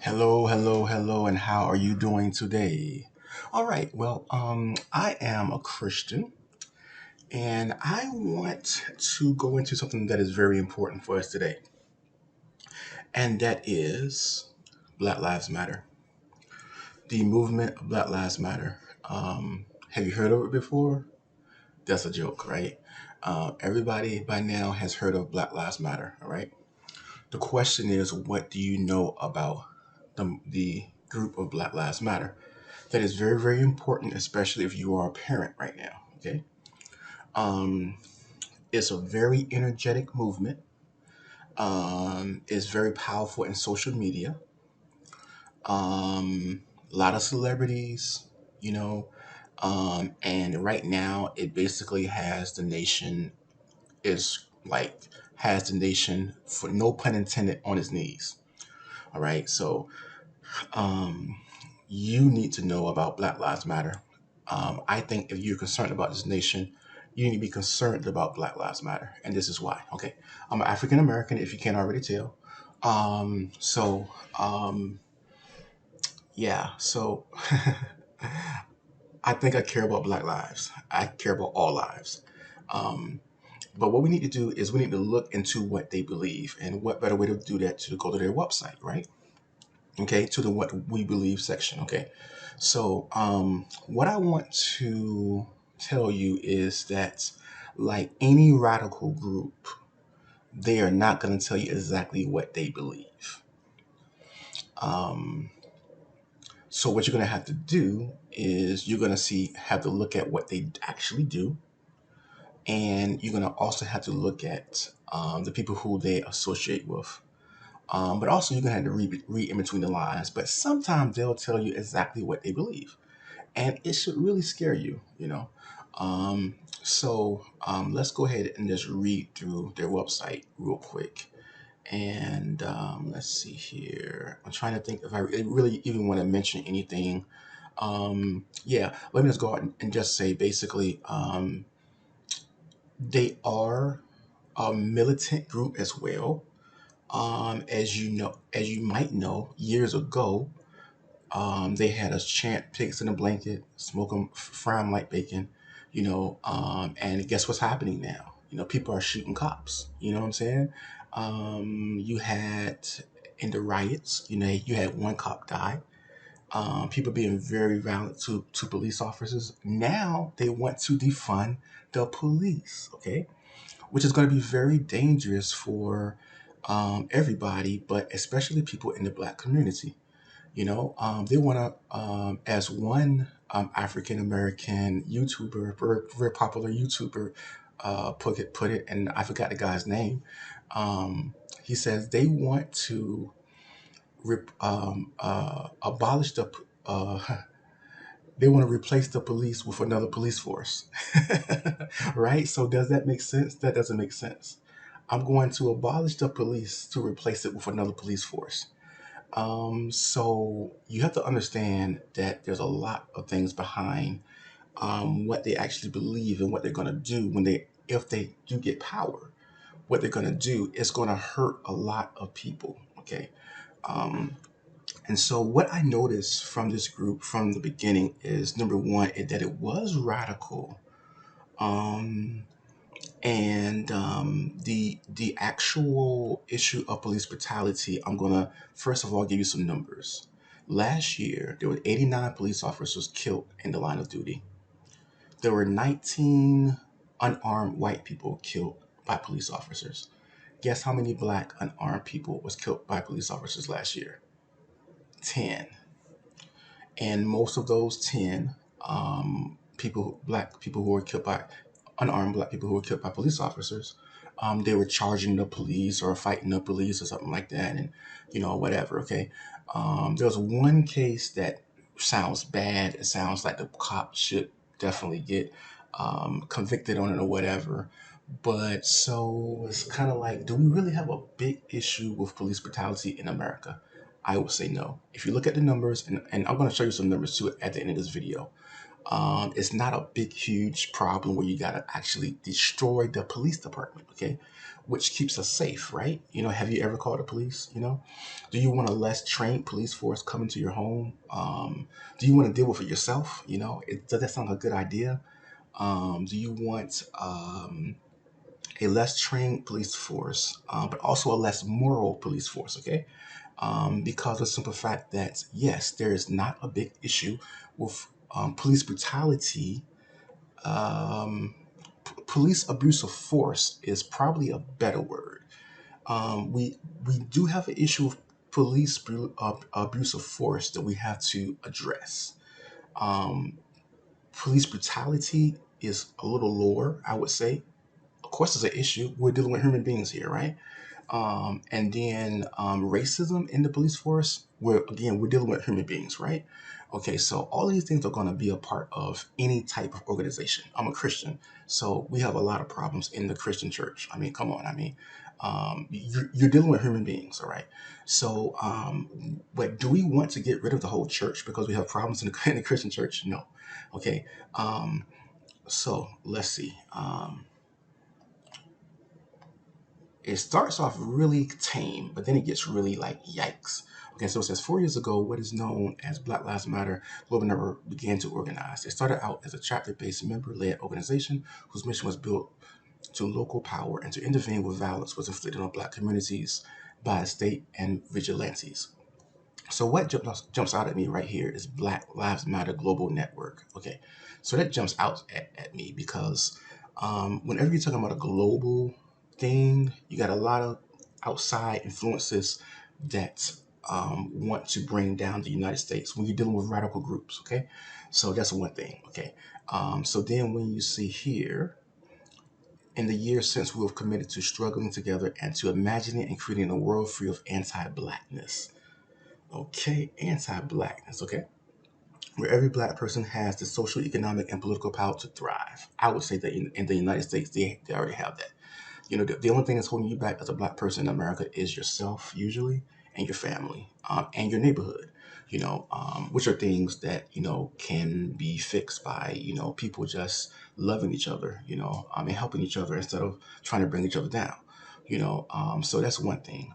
Hello, hello, hello, and how are you doing today? All right, well, I am a Christian, and I want to go into something that is very important for us today, and that is Black Lives Matter, the movement of Black Lives Matter. Have you heard of it before? That's a joke, right? Everybody by now has heard of Black Lives Matter, all right? The question is, what do you know about the group of Black Lives Matter? That is very, very important, especially if you are a parent right now. Okay. Um, it's a very energetic movement. It's very powerful in social media. A lot of celebrities, you know, and right now it basically has the nation is like has the nation for no pun intended on its knees. All right. So um, you need to know about Black Lives Matter. I think if you're concerned about this nation, you need to be concerned about Black Lives Matter. And this is why. Okay. I'm an African American, if you can't already tell. Um, so, um, yeah. So I think I care about Black lives. I care about all lives. Um, but what we need to do is we need to look into what they believe. And what better way to do that to go to their website, right? Okay, to the what we believe section. Okay, so what I want to tell you is that, like any radical group, they are not going to tell you exactly what they believe. Um, so what you're going to have to do is you're going to have to look at what they actually do, and you're going to also have to look at the people who they associate with. But also, you're going to have to read in between the lines. But sometimes they'll tell you exactly what they believe. And it should really scare you. Let's go ahead and just read through their website real quick. And let's see here. I'm trying to think if I really even want to mention anything. Yeah, let me just go out and just say basically they are a militant group as well. As you might know, years ago, they had us chant pigs in a blanket, smoke them, fry 'em like bacon, and guess what's happening now? People are shooting cops. You know what I'm saying? You had in the riots, you had one cop die. People being very violent to police officers. Now they want to defund the police, okay? Which is going to be very dangerous for everybody, but especially people in the black community. They want to, as one African American YouTuber, very popular YouTuber, put it, and I forgot the guy's name. He says they want to abolish the. They want to replace the police with another police force, right? So does that make sense? That doesn't make sense. I'm going to abolish the police to replace it with another police force. So you have to understand that there's a lot of things behind what they actually believe and what they're going to do if they do get power. What they're going to do is going to hurt a lot of people. Okay. Um, and so what I noticed from this group from the beginning is number one, that it was radical. Um, and the actual issue of police brutality, I'm gonna first of all give you some numbers. Last year, there were 89 police officers killed in the line of duty. There were 19 unarmed white people killed by police officers. Guess how many black unarmed people was killed by police officers last year? 10. And most of those 10 black people who were killed by unarmed black people who were killed by police officers, they were charging the police or fighting the police or something like that, and whatever. Okay, there was one case that sounds bad. It sounds like the cop should definitely get convicted on it or whatever. But so it's kind of like, do we really have a big issue with police brutality in America? I would say no. If you look at the numbers, and I'm going to show you some numbers too at the end of this video, it's not a big, huge problem where you got to actually destroy the police department. Okay. which keeps us safe, right? Have you ever called the police? Do you want a less trained police force coming to your home? Do you want to deal with it yourself? Does that sound like a good idea? Do you want a less trained police force, but also a less moral police force? Okay, because of the simple fact that yes, there is not a big issue with police brutality. Um, Police abuse of force is probably a better word. We do have an issue of abuse of force that we have to address. Um, Police brutality is a little lower, I would say. Of course, it's an issue. We're dealing with human beings here, right? And then racism in the police force, where again, we're dealing with human beings, right? Okay, so all of these things are going to be a part of any type of organization. I'm a Christian, so we have a lot of problems in the Christian church. I mean, come on. I mean, you're dealing with human beings, all right? So, but do we want to get rid of the whole church because we have problems in in the Christian church? No. Okay, so let's see. It starts off really tame, but then it gets really like yikes. Okay, so it says 4 years ago, what is known as Black Lives Matter Global Network began to organize. It started out as a chapter-based member-led organization whose mission was built to local power and to intervene with violence was inflicted on Black communities by state and vigilantes. So what jumps out at me right here is Black Lives Matter Global Network. Okay, so that jumps out at me because whenever you're talking about a global thing, you got a lot of outside influences that want to bring down the United States when you're dealing with radical groups. Okay, so that's one thing. Okay, so then when you see here, in the years since we have committed to struggling together and to imagining and creating a world free of anti-Blackness. Okay, anti-Blackness, okay? Where every Black person has the social, economic, and political power to thrive. I would say that in the United States, they already have that. The only thing that's holding you back as a Black person in America is yourself, usually, and your family, and your neighborhood, which are things that, can be fixed by, people just loving each other, and helping each other instead of trying to bring each other down. So that's one thing.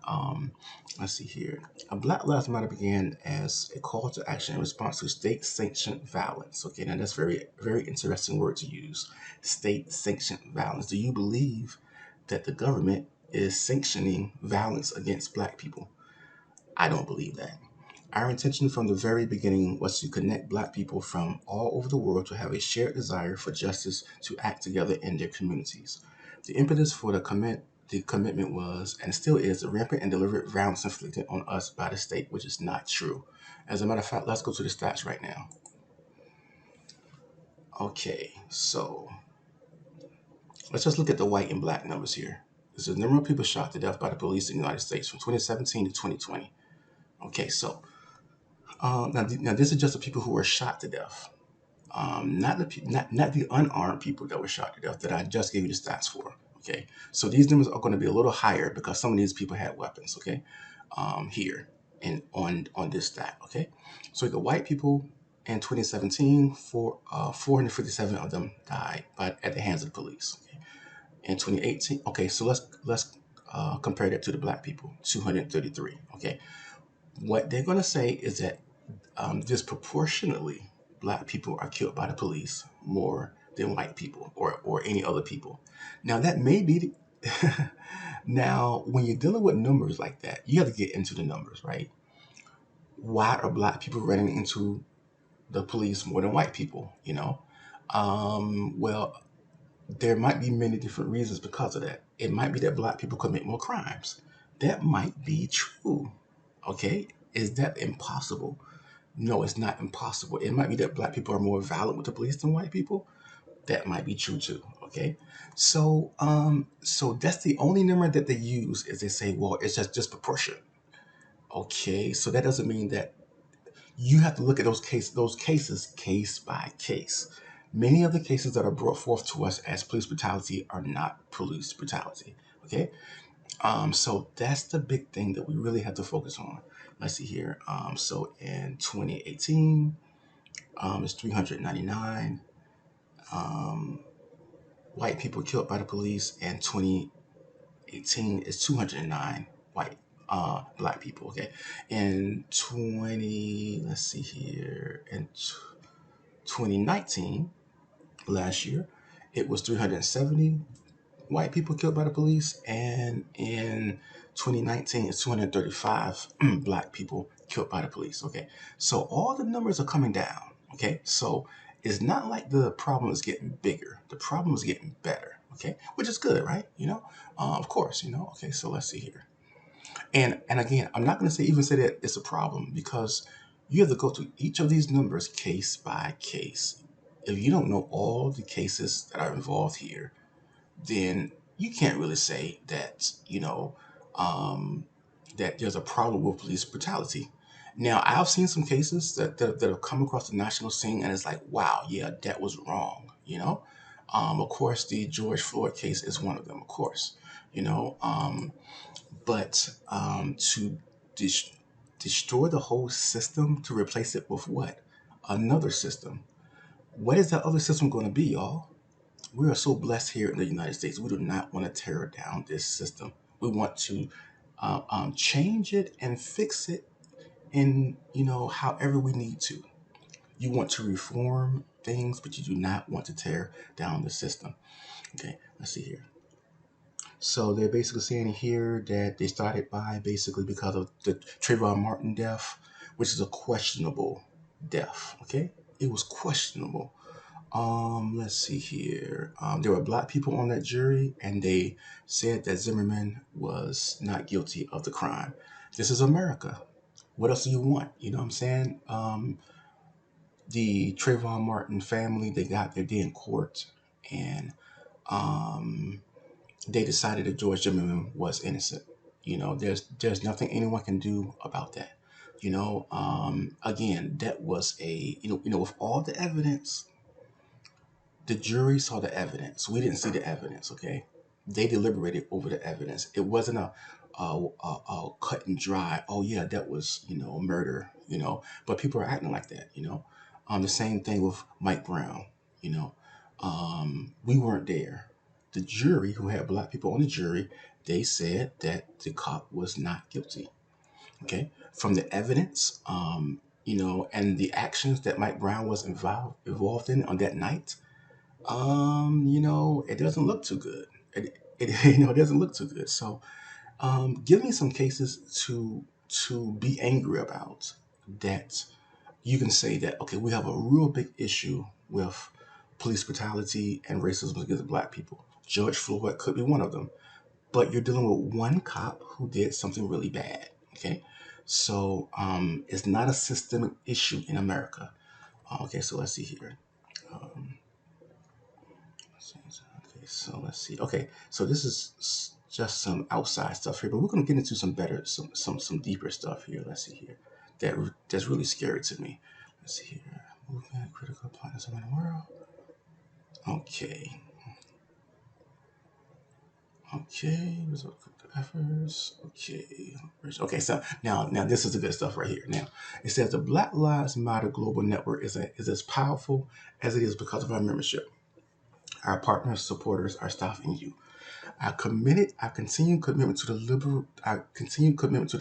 Let's see here. A Black Lives Matter began as a call to action in response to state-sanctioned violence. Okay, now that's very, very interesting word to use. State-sanctioned violence. Do you believe that the government is sanctioning violence against Black people? I don't believe that. Our intention from the very beginning was to connect Black people from all over the world to have a shared desire for justice to act together in their communities. The impetus for the commitment was, and still is, the rampant and deliberate violence inflicted on us by the state, which is not true. As a matter of fact, let's go to the stats right now. Okay, so let's just look at the white and Black numbers here. This is the number of people shot to death by the police in the United States from 2017 to 2020. Okay, so now this is just the people who were shot to death, not the unarmed people that were shot to death that I just gave you the stats for. Okay, so these numbers are going to be a little higher because some of these people had weapons. Okay, here and on this stat. Okay, so the white people in 2017, 457 of them died at the hands of the police. Okay? In 2018, okay, so let's compare that to the Black people, 233. Okay, what they're going to say is that disproportionately, Black people are killed by the police more than white people or any other people. Now, that may be. Now, when you're dealing with numbers like that, you have to get into the numbers, right? Why are Black people running into the police more than white people? Well, there might be many different reasons because of that. It might be that Black people commit more crimes. That might be true. Okay, is that impossible? No, it's not impossible. It might be that Black people are more violent with the police than white people. That might be true too. Okay, so that's the only number that they use is they say, well, it's just disproportionate. Okay, so that doesn't mean that you have to look at those cases case by case. Many of the cases that are brought forth to us as police brutality are not police brutality. Okay, so that's the big thing that we really have to focus on. Let's see here. So in 2018, it's 399 white people killed by the police, and 2018 2018 is 209 white black people. Okay, in 20 let's see here, in 2019, last year, it was 370 white people killed by the police, and in 2019, it's 235 black people killed by the police. Okay, so all the numbers are coming down. Okay, so it's not like the problem is getting bigger; the problem is getting better. Okay, which is good, right? Of course, Okay, so let's see here, and again, I'm not going to say that it's a problem, because you have to go through each of these numbers case by case. If you don't know all the cases that are involved here, then you can't really say that, um, that there's a problem with police brutality. Now, I've seen some cases that have come across the national scene, and it's like, wow, yeah, that was wrong. Of course, the George Floyd case is one of them, of course. You know, but to dis- destroy the whole system to replace it with what? Another system. What is that other system going to be, y'all? We are so blessed here in the United States. We do not want to tear down this system. We want to change it and fix it in, however we need to. You want to reform things, but you do not want to tear down the system. Okay, let's see here. So they're basically saying here that they started by basically because of the Trayvon Martin death, which is a questionable death. Okay, it was questionable. Let's see here. There were black people on that jury, and they said that Zimmerman was not guilty of the crime. This is America. What else do you want? You know what I'm saying? The Trayvon Martin family, they got their day in court, and um, they decided that George Zimmerman was innocent. There's nothing anyone can do about that. Again, that was with all the evidence. The jury saw the evidence. We didn't see the evidence. Okay, they deliberated over the evidence. It wasn't a cut and dry. Oh yeah, that was murder. But people are acting like that. The same thing with Mike Brown. You know, we weren't there. The jury, who had black people on the jury, they said that the cop was not guilty. Okay, from the evidence, and the actions that Mike Brown was involved in on that night, it doesn't look too good. It doesn't look too good. So, give me some cases to be angry about, that you can say that, okay, we have a real big issue with police brutality and racism against black people. George Floyd could be one of them, but you're dealing with one cop who did something really bad. Okay, so it's not a systemic issue in America. Okay, so let's see here. Um, Okay, so let's see. Okay, so this is just some outside stuff here, but we're going to get into some deeper stuff here. Let's see here. That's really scary to me. Let's see here. Movement, critical planners around the world. Okay. Okay. Result of efforts. Okay. Okay. So now this is the good stuff right here. Now it says the Black Lives Matter Global Network is as powerful as it is because of our membership. Our partners, supporters, our staff, and you. Our continued commitment to the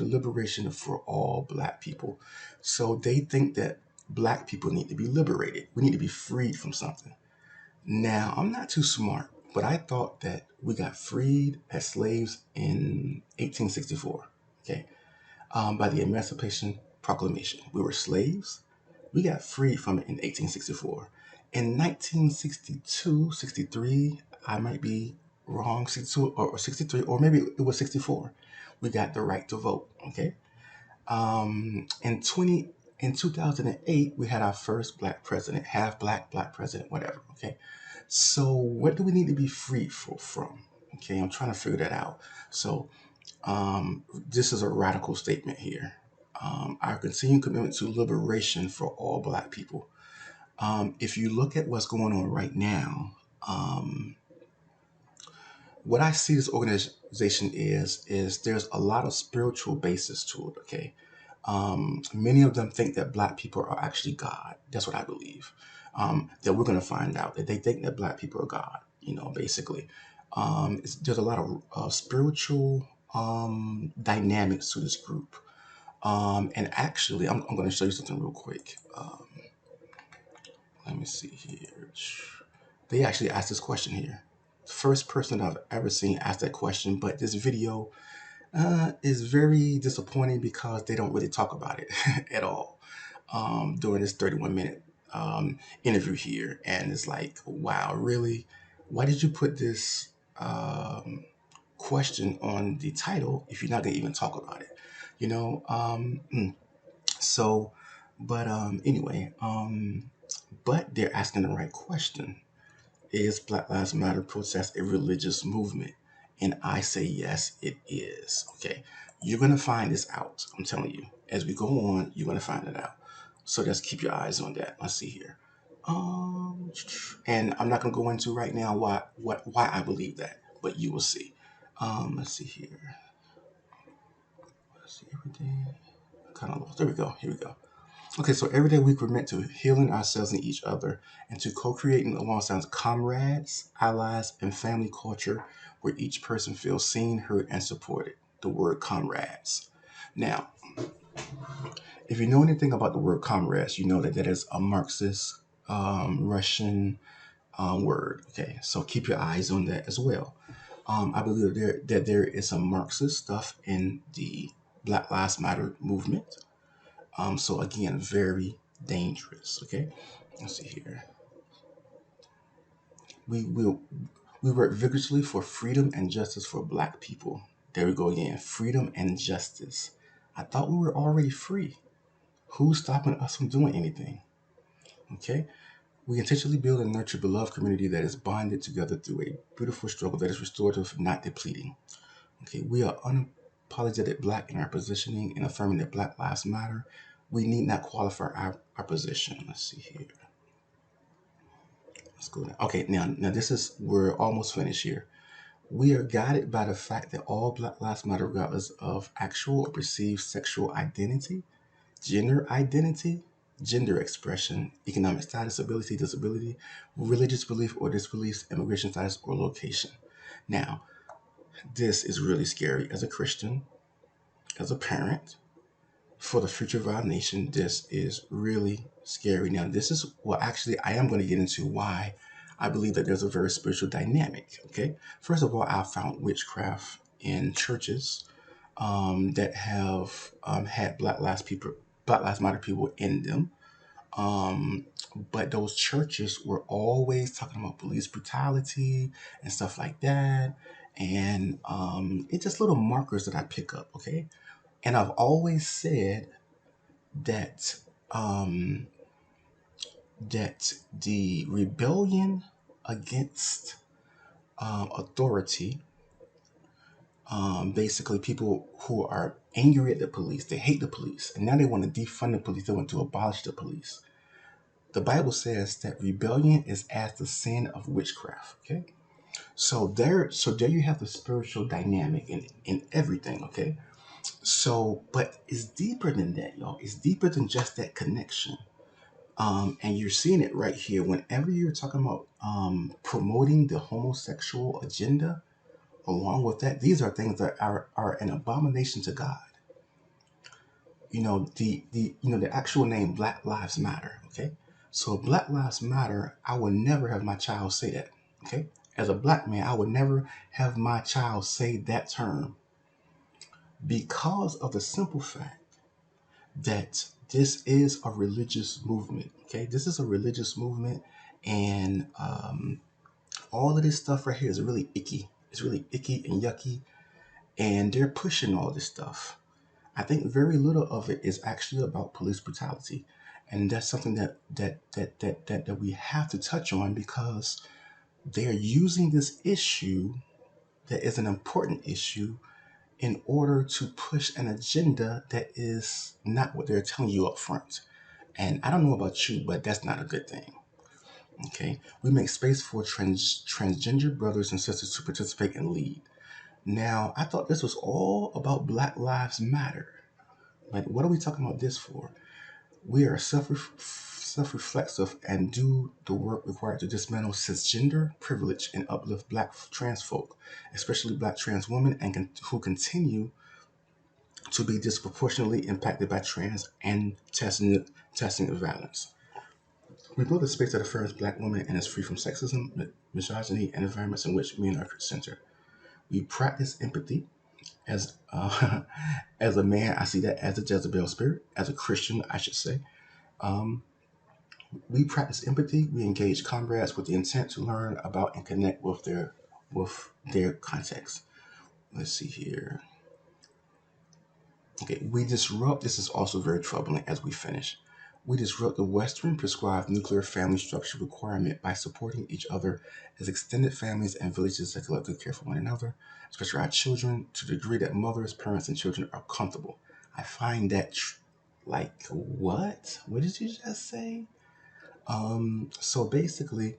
liberation for all black people. So they think that black people need to be liberated. We need to be freed from something. Now, I'm not too smart, but I thought that we got freed as slaves in 1864. Okay, by the Emancipation Proclamation. We were slaves. We got freed from it in 1864. In 1962, 63, I might be wrong, 62 or 63, or maybe it was 64. We got the right to vote. Okay. In 2008, we had our first black president, half black president, whatever. Okay. So what do we need to be freed from? Okay, I'm trying to figure that out. So this is a radical statement here. Our continued commitment to liberation for all black people. If you look at what's going on right now, what I see this organization is there's a lot of spiritual basis to it. Okay, many of them think that black people are actually God. That's what I believe. That we're going to find out that they think that black people are God. Basically. There's a lot of spiritual dynamics to this group. And actually, I'm going to show you something real quick. Let me see here. They actually asked this question here. First person I've ever seen ask that question, but this video is very disappointing because they don't really talk about it at all during this 31-minute interview here. And it's like, wow, really? Why did you put this question on the title if you're not going to even talk about it? You know, so, but anyway, but they're asking the right question. Is Black Lives Matter protest a religious movement? And I say yes, it is. Okay. You're going to find this out. I'm telling you. As we go on, you're going to find it out. So just keep your eyes on that. Let's see here. And I'm not going to go into right now why I believe that, but you will see. Let's see here. Let's see everything. Kind of lost. There we go. Here we go. Okay, so every day week we're meant to healing ourselves and each other and to co-creating alongside comrades, allies, and family culture where each person feels seen, heard, and supported. The word comrades. Now, if you know anything about the word comrades, you know that that is a Marxist Russian word. Okay, so keep your eyes on that as well. I believe that there is some Marxist stuff in the Black Lives Matter movement. So again, very dangerous. Okay, let's see here. We will we work vigorously for freedom and justice for Black people. There we go again. Freedom and justice. I thought we were already free. Who's stopping us from doing anything? Okay. We intentionally build and nurture a beloved community that is bonded together through a beautiful struggle that is restorative, not depleting. Okay. We are unapologetic Black in our positioning and affirming that Black Lives Matter. We need not qualify our position. Let's see here. Let's go now. Okay, now we're almost finished here. We are guided by the fact that all Black Lives Matter, regardless of actual or perceived sexual identity, gender expression, economic status, ability, disability, religious belief or disbeliefs, immigration status, or location. Now, this is really scary as a Christian, as a parent, for the future of our nation. This is really scary. Now, this is, well, actually, I am going to get into why I believe that there's a very spiritual dynamic. Okay. First of all, I found witchcraft in churches that have had Black Lives Matter people in them. But those churches were always talking about police brutality and stuff like that. And it's just little markers that I pick up. Okay. And I've always said that that the rebellion against authority, basically people who are angry at the police, they hate the police, and now they want to defund the police, they want to abolish the police. The Bible says that rebellion is as the sin of witchcraft. Okay, so there you have the spiritual dynamic in everything. Okay, so but it's deeper than that, y'all. It's deeper than just that connection. And you're seeing it right here. Whenever you're talking about promoting the homosexual agenda, along with that, these are things that are an abomination to God. You know, the actual name Black Lives Matter. Okay, so Black Lives Matter. I would never have my child say that. Okay, as a Black man, I would never have my child say that term because of the simple fact that this is a religious movement. Okay, this is a religious movement, and all of this stuff right here is really icky. It's really icky and yucky, and they're pushing all this stuff. I think very little of it is actually about police brutality, and that's something that we have to touch on because they're using this issue that is an important issue in order to push an agenda that is not what they're telling you up front. And I don't know about you, but that's not a good thing. Okay, we make space for transgender brothers and sisters to participate and lead. Now, I thought this was all about Black Lives Matter. Like, what are we talking about this for? We are self-reflexive and do the work required to dismantle cisgender privilege and uplift Black trans folk, especially Black trans women, and who continue to be disproportionately impacted by trans and testing of violence. We build a space that affirms Black women and is free from sexism, misogyny, and environments in which men are centered. We practice empathy. As as a man, I see that as a Jezebel spirit. As a Christian, I should say, um, we practice empathy. We engage comrades with the intent to learn about and connect with their context. Let's see here. Okay, we disrupt. This is also very troubling as we finish. We disrupt the Western prescribed nuclear family structure requirement by supporting each other as extended families and villages that collectively care for one another, especially our children, to the degree that mothers, parents, and children are comfortable. I find that like what? What did you just say? So basically,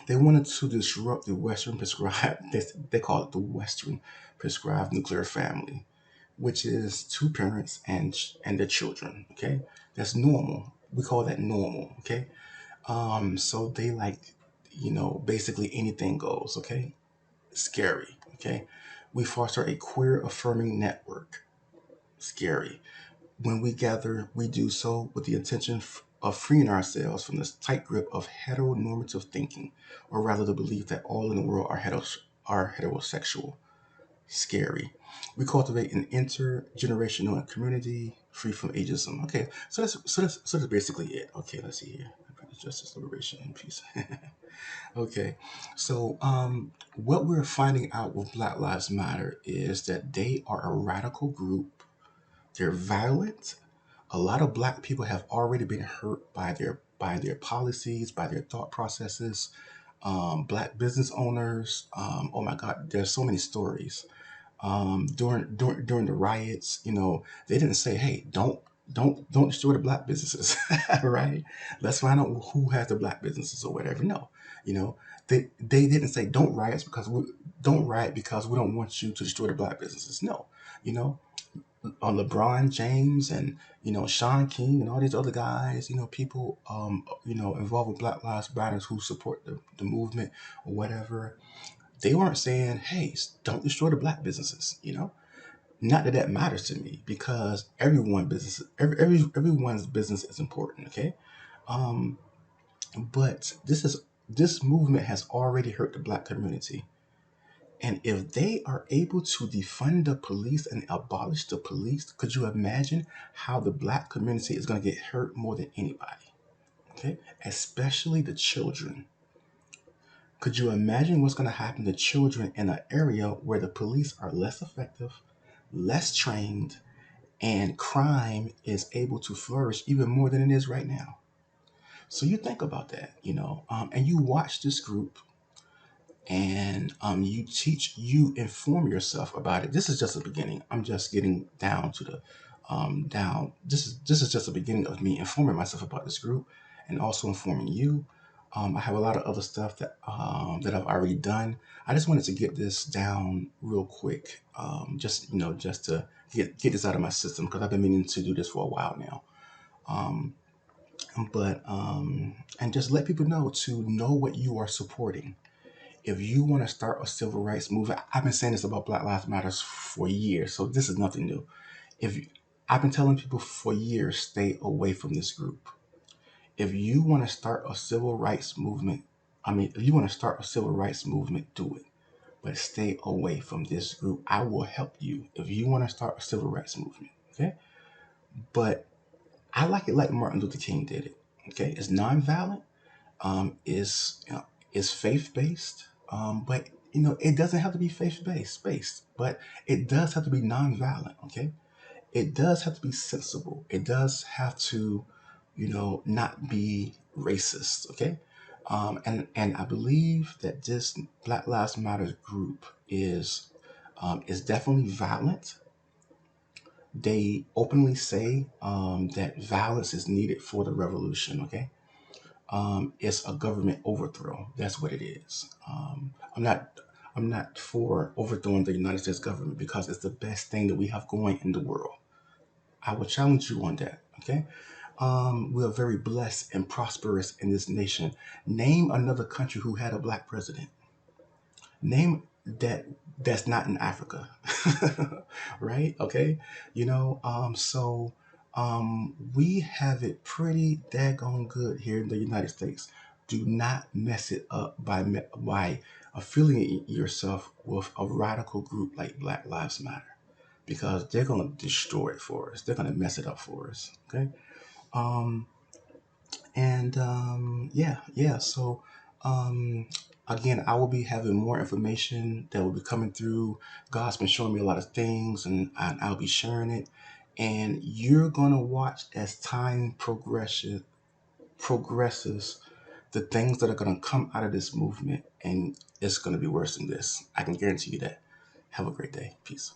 they wanted to disrupt the Western prescribed. They call it the Western prescribed nuclear family, which is two parents and their children. Okay, that's normal. We call that normal. Okay, so they like, basically anything goes. Okay, scary. Okay, we foster a queer affirming network. Scary. When we gather, we do so with the intention of freeing ourselves from this tight grip of heteronormative thinking, or rather the belief that all in the world are heterosexual. Scary. We cultivate an intergenerational community free from ageism. Okay, so that's basically it. Okay, let's see here. Justice, liberation, and peace. Okay, so what we're finding out with Black Lives Matter is that they are a radical group. They're violent. A lot of Black people have already been hurt by their policies, by their thought processes. Black business owners. Oh my God, there's so many stories during the riots. They didn't say, "Hey, don't destroy the Black businesses," right? Let's find out who has the Black businesses or whatever. No, you know, they didn't say don't riot because we don't want you to destroy the Black businesses. No, you know, on LeBron James and Sean King and all these other guys, people involved with Black Lives Matters who support the movement or whatever. They weren't saying, "Hey, don't destroy the Black businesses." Not that that matters to me because everyone's business is important. Okay, um, but this movement has already hurt the Black community. And if they are able to defund the police and abolish the police, could you imagine how the Black community is going to get hurt more than anybody? Okay, especially the children. Could you imagine what's going to happen to children in an area where the police are less effective, less trained, and crime is able to flourish even more than it is right now? So you think about that, and you watch this group and you inform yourself about it. This is just the beginning. I'm just getting down to the down. This is just the beginning of me informing myself about this group and also informing you. I have a lot of other stuff that I've already done. I just wanted to get this down real quick, just to get this out of my system because I've been meaning to do this for a while now. Um, but and just let people know to know what you are supporting. If you want to start a civil rights movement, I've been saying this about Black Lives Matters for years, so this is nothing new. If you, I've been telling people for years, stay away from this group. If you want to start a civil rights movement, if you want to start a civil rights movement, do it. But stay away from this group. I will help you if you want to start a civil rights movement. Okay? But I like it like Martin Luther King did it. Okay? It's nonviolent. Is faith based, but it doesn't have to be faith based, but it does have to be nonviolent. Okay, it does have to be sensible. It does have to, not be racist. Okay, and I believe that this Black Lives Matter group is definitely violent. They openly say that violence is needed for the revolution. Okay, it's a government overthrow. That's what it is. I'm not for overthrowing the United States government because it's the best thing that we have going in the world. I will challenge you on that. Okay. We are very blessed and prosperous in this nation. Name another country who had a black president. Name that's not in Africa, right? Okay, we have it pretty daggone good here in the United States. Do not mess it up by affiliating yourself with a radical group like Black Lives Matter, because they're gonna destroy it for us. They're gonna mess it up for us. Okay. Um, and yeah. So um, again, I will be having more information that will be coming through. God's been showing me a lot of things, and I'll be sharing it. And you're gonna watch as time progresses, the things that are gonna come out of this movement, and it's gonna be worse than this. I can guarantee you that. Have a great day. Peace.